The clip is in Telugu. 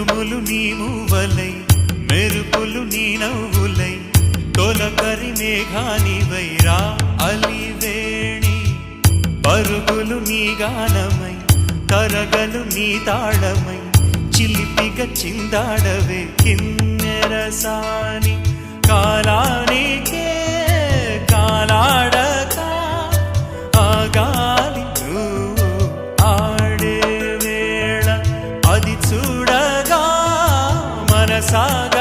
ఉరుములు నీ మూవలై మెరుపులు నీ నవ్వులై తొలకరి మేఘానివైరా అలివేణి పరుగులు నీ గానమై తరగలు నీ తాళమై చిలిపిగ చిందాడవే కిన్నెరసాని కాలానికే కాలాడక ఆగాలి నువ్వు ఆడే వేళ అది చూడగా మనసాగ